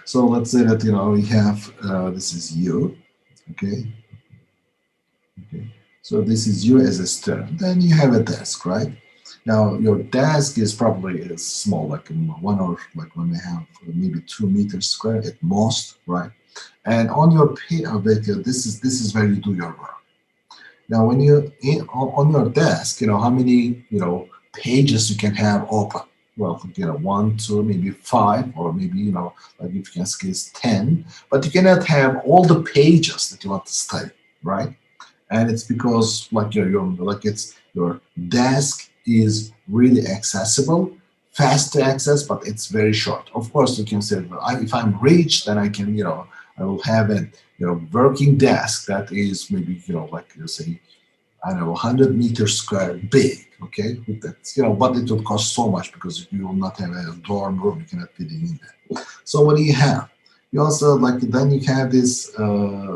So let's say that we have this is you, okay, okay. So this is you as a student. Then you have a desk, right? Now your desk is probably small, like one or like when they have maybe 2 meters square at most, right? And on your this is where you do your work. Now, when you on your desk, how many pages you can have open. Well, one, two, maybe five, or maybe like if you can squeeze 10. But you cannot have all the pages that you want to study, right? And it's because like your desk is really accessible, fast to access, but it's very short. Of course, you can say, well, if I'm rich, then I can I will have a working desk that is maybe like you say I don't know 100 meters square big. Okay, with that but it will cost so much because you will not have a dorm room. You cannot fit it in there. So what do you have? You also like then you have this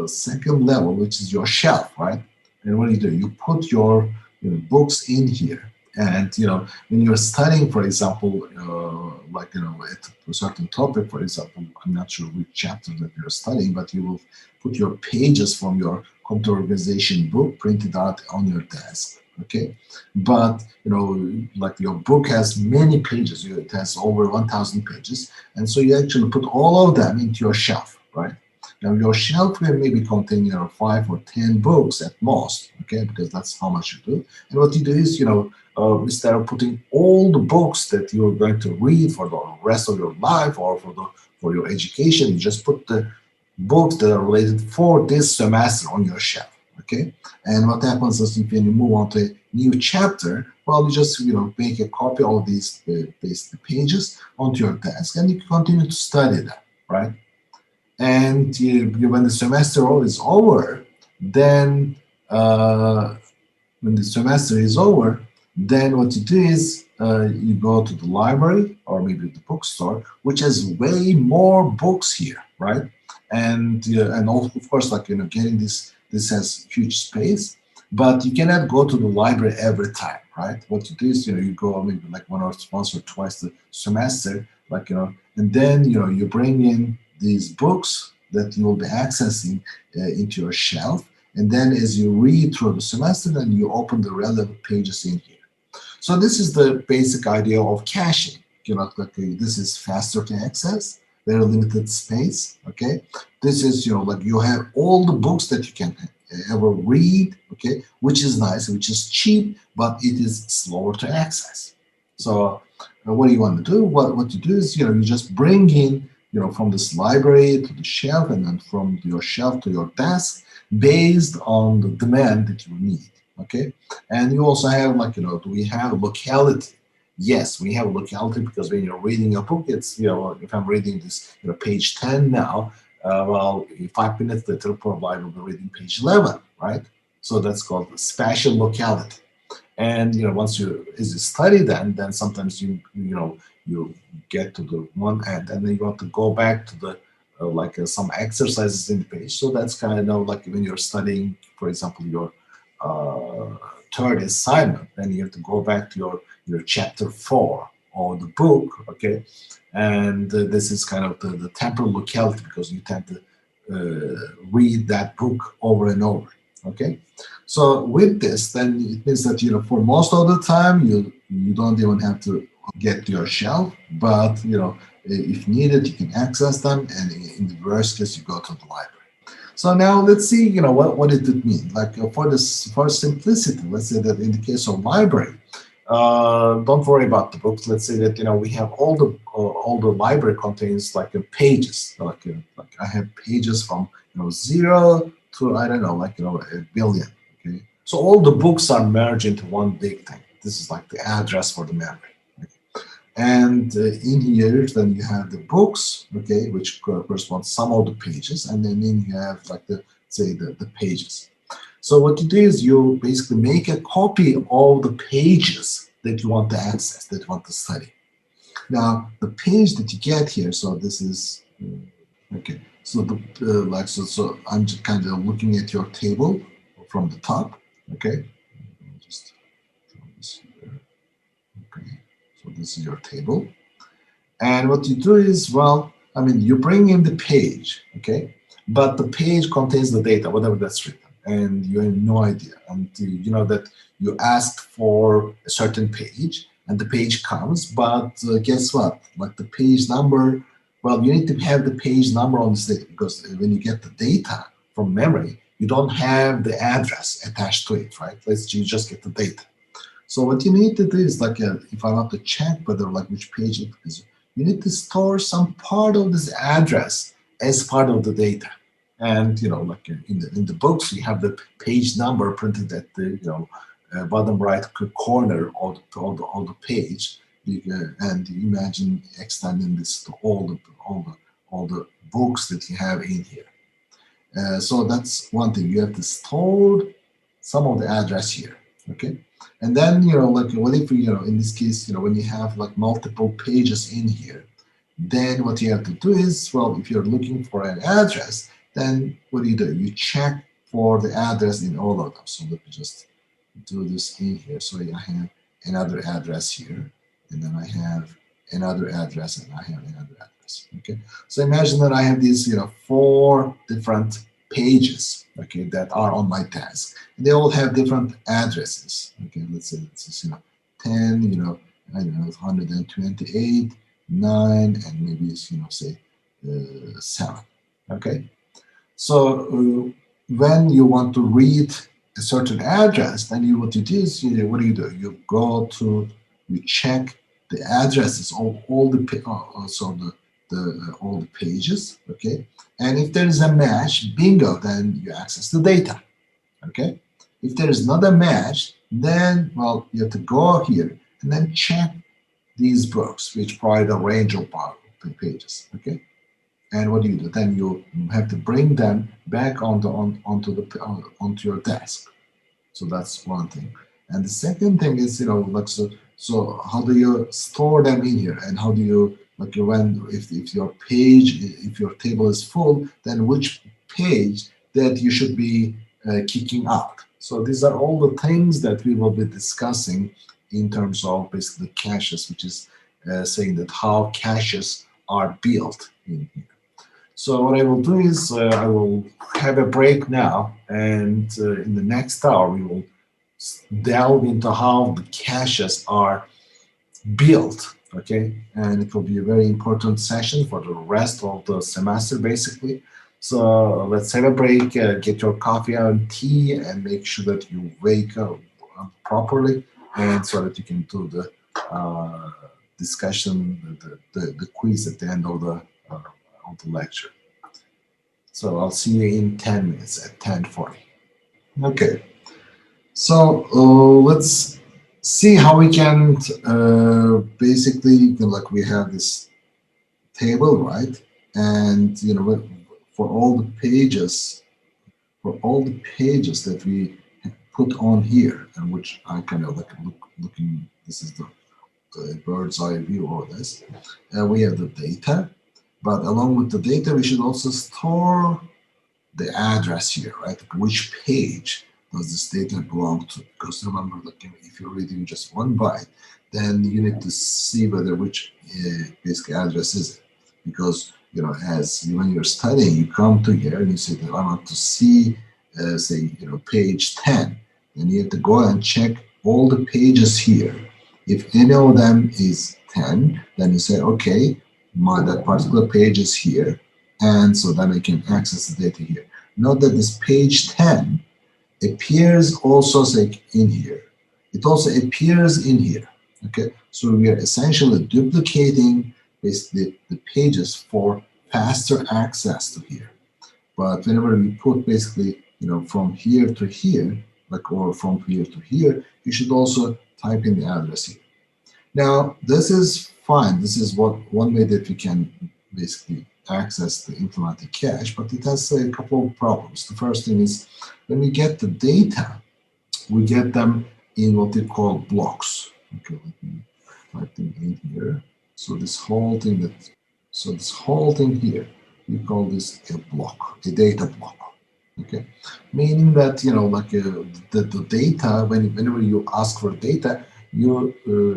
second level, which is your shelf, right? And what do? You put your books in here, and when you're studying, for example, like at a certain topic, for example, I'm not sure which chapter that you're studying, but you will put your pages from your computer organization book printed out on your desk. Okay, but like your book has many pages. It has over 1,000 pages, and so you actually put all of them into your shelf, right? Now your shelf will maybe contain 5 or 10 books at most, okay, because that's how much you do. And what you do is instead of putting all the books that you're going to read for the rest of your life or for your education, you just put the books that are related for this semester on your shelf. Okay, and what happens is if you move on to a new chapter, well, you just make a copy of these pages onto your desk, and you can continue to study them, right? And when the semester is over, then when the semester is over, then what you do is you go to the library or maybe the bookstore, which has way more books here, right? And also, of course, like getting this has huge space, but you cannot go to the library every time, right? What you do is you go maybe like once or twice the semester, like and then you bring in these books that you will be accessing into your shelf, and then as you read through the semester, then you open the relevant pages in here. So this is the basic idea of caching. Like this is faster to access, very limited space. Okay, this is like you have all the books that you can ever read. Okay, which is nice, which is cheap, but it is slower to access. So what do you want to do? What you do is you just bring in from this library to the shelf, and then from your shelf to your desk based on the demand that you need. Okay, and you also have like do we have locality? Yes, we have locality because when you're reading a book, it's if I'm reading this page 10 now, well, 5 minutes later probably I will be reading page 11, right? So that's called spatial locality. And once you as you study that, then sometimes you get to the one end, and then you want to go back to the some exercises in the page. So that's kind of like when you're studying, for example, your uh, third assignment, then you have to go back to your chapter 4 or the book, okay. And this is kind of the temporal locality because you tend to read that book over and over, okay. So with this, then it means that for most of the time you don't even have to get to your shelf, but if needed, you can access them, and in the worst case, you go to the library. So now let's see, what did it mean? Like for simplicity, let's say that in the case of library, don't worry about the books. Let's say that we have all the library contains like pages. Like I have pages from zero to I don't know like a billion. Okay, so all the books are merged into one big thing. This is like the address for the memory. And in here, then you have the books, okay, which corresponds some of the pages, and then you have like the pages. So what you do is you basically make a copy of the pages that you want to access, that you want to study. Now the page that you get here, so this is okay. So so I'm just kind of looking at your table from the top, okay. Just draw this here, okay. So this is your table. And what you do is, well, I mean, you bring in the page, okay, but the page contains the data, whatever that's written, and you have no idea. And you know that you asked for a certain page, and the page comes, but guess what? Like the page number, well, you need to have the page number on this data because when you get the data from memory, you don't have the address attached to it, right? You just get the data. So what you need to do is like, if I want to check whether like which page it is, you need to store some part of this address as part of the data. And like in the books, you have the page number printed at the bottom right corner of the page. And you imagine extending this to all the books that you have in here. So that's one thing. You have to store some of the address here. Okay. And then, like what if, in this case, when you have like multiple pages in here, then what you have to do is, well, if you're looking for an address, then what do? You check for the address in all of them. So let me just do this in here. So I have another address here, and then I have another address, and I have another address. Okay. So imagine that I have these, 4 different pages, okay, that are on my task. They all have different addresses. Okay, let's say this is 10, I don't know, 128, 9, and maybe it's say 7. Okay, so when you want to read a certain address, then what you do is what do? You go to you check the addresses of all the also the all the pages. Okay, and if there is a match, bingo, then you access the data. Okay, if there is not a match, then well you have to go here and then check these books which provide a range of pages. Okay, and what do? Then you have to bring them back onto your desk. So that's one thing. And the second thing is, like so how do you store them in here, and how do you like when if your page if your table is full, then which page that you should be kicking out. So these are all the things that we will be discussing in terms of basically caches, which is saying that how caches are built in here. So what I will do is I will have a break now, and in the next hour we will delve into how the caches are built. Okay, and it will be a very important session for the rest of the semester, basically. So let's have a break, get your coffee and tea, and make sure that you wake up properly, and so that you can do the discussion, the quiz at the end of the lecture. So I'll see you in 10 minutes at 10:40. Okay, so let's see how we can basically, like we have this table, right? And for all the pages, that we put on here, and which I kind of like looking. This is the bird's eye view of this. We have the data, but along with the data, we should also store the address here, right? Which page does this data belong to? Because remember, like if you're reading just one byte, then you need to see whether which basic address is it. Because as when you're studying, you come to here and you say that I want to see, say page 10, then you have to go and check all the pages here. If any of them is 10, then you say, okay, that particular page is here, and so then I can access the data here. Note that this page 10 appears also in here. It also appears in here. Okay, so we are essentially duplicating basically the pages for faster access to here. But whenever we put basically from here to here, or from here to here, you should also type in the address here. Now this is fine. This is one way that we can basically access the informatic cache, but it has a couple of problems. The first thing is when we get the data, we get them in what they call blocks. Okay, let me type them in here. So this whole thing here, we call this a block, a data block. Okay, meaning that the data, whenever you ask for data, you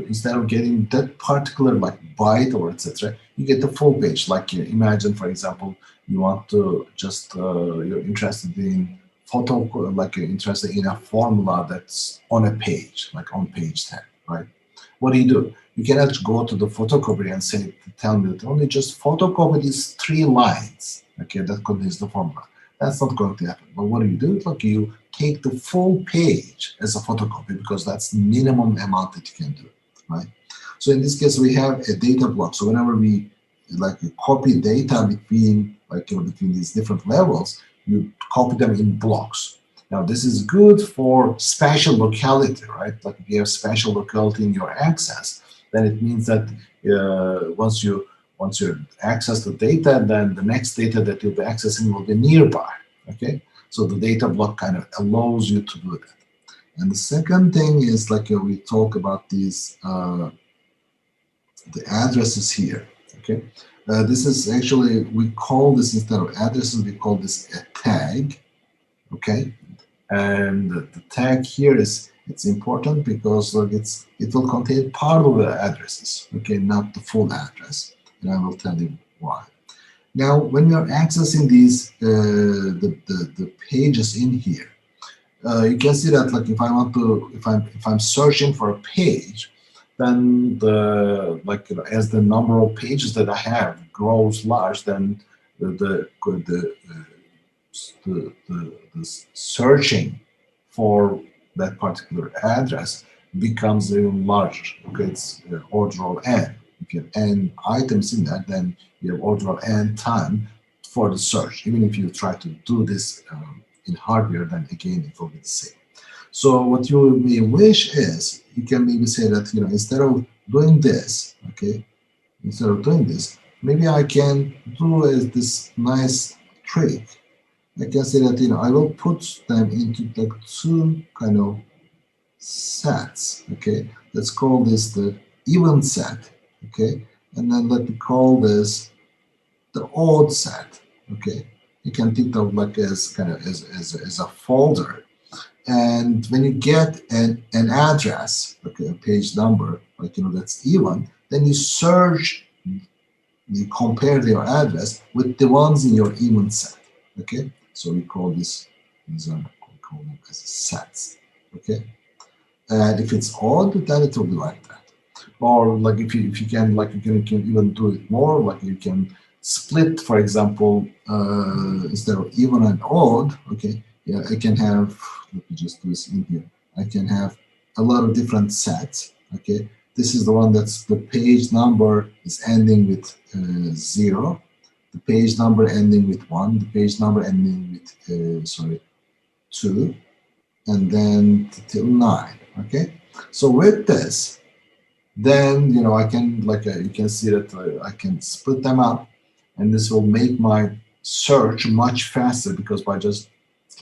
instead of getting that particular like byte or etc., you get the full page. Like imagine, for example, you want to just you're interested in photo, like you're interested in a formula that's on a page, like on page 10, right? What do? You cannot go to the photocopier and say, tell me that only just photocopy these 3 lines, okay, that contains the formula. That's not going to happen. But what do? Like you take the full page as a photocopy because that's the minimum amount that you can do, right? So in this case, we have a data block. So whenever we like copy data between between these different levels, you copy them in blocks. Now this is good for spatial locality, right? Like if you have spatial locality in your access, then it means that once you access the data, then the next data that you'll be accessing will be nearby. Okay, so the data block kind of allows you to do that. And the second thing is like we talk about these the addresses here. Okay, this is actually we call this instead of addresses we call this a tag. Okay, and the tag here is it's important because look, it will contain part of the addresses. Okay, not the full address, and I will tell you why. Now, when you're accessing these the pages in here, you can see that like if I want to if I'm searching for a page, then the like as the number of pages that I have grows large, then the searching for that particular address becomes even larger. Okay, it's order of n. If you have n items in that, then you have order of n time for the search. Even if you try to do this in hardware, then again it will be the same. So what you may wish is you can maybe say that instead of doing this, okay, instead of doing this, maybe I can do this nice trick. I can say that I will put them into like 2 kind of sets. Okay, let's call this the even set. Okay, and then let me call this the odd set. Okay, you can think of like as kind of as a folder. And when you get an address, okay, a page number, like that's even, then you search, you compare their address with the ones in your even set. Okay, so we call these are we call them as sets. Okay, and if it's odd, then it will be like that. Or like if you can like you can even do it more, like you can split, for example, instead of even and odd. Okay, yeah, I can have, let me just do this in here. I can have a lot of different sets. Okay, this is the one that's the page number is ending with 0, the page number ending with 1, the page number ending with 2, and then till 9. Okay, so with this, then I can like you can see that I can split them up, and this will make my search much faster because by just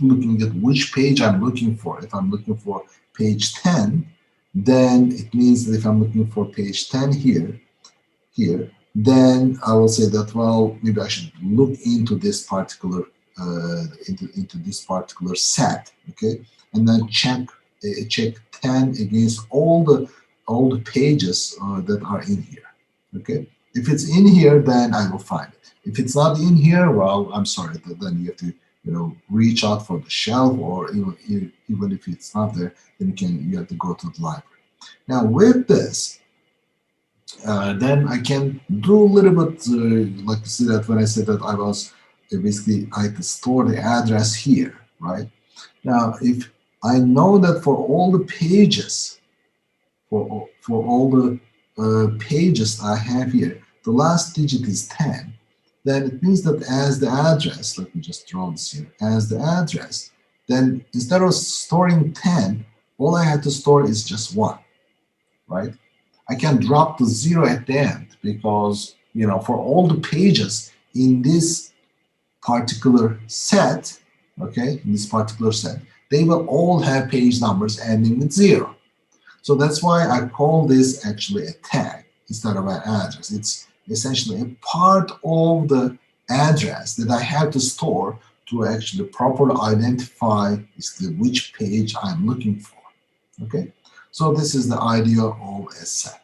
looking at which page I'm looking for. If I'm looking for page 10, then it means that if I'm looking for page 10 here, then I will say that, well, maybe I should look into this particular into this particular set, okay, and then check 10 against all the pages that are in here, okay. If it's in here, then I will find it. If it's not in here, well, I'm sorry, then you have to reach out for the shelf, or even if it's not there, then you have to go to the library. Now with this, then I can do a little bit like you see that when I said that I was basically I had to store the address here, right? Now, if I know that for all the pages, for all the pages I have here, the last digit is 10, then it means that as the address, let me just draw this here, as the address, then instead of storing 10, all I have to store is just 1, right? I can drop the 0 at the end because, for all the pages in this particular set, okay, in this particular set, they will all have page numbers ending with 0. So that's why I call this actually a tag instead of an address. It's essentially a part of the address that I have to store to actually properly identify which page I'm looking for. Okay, So this is the idea of a set.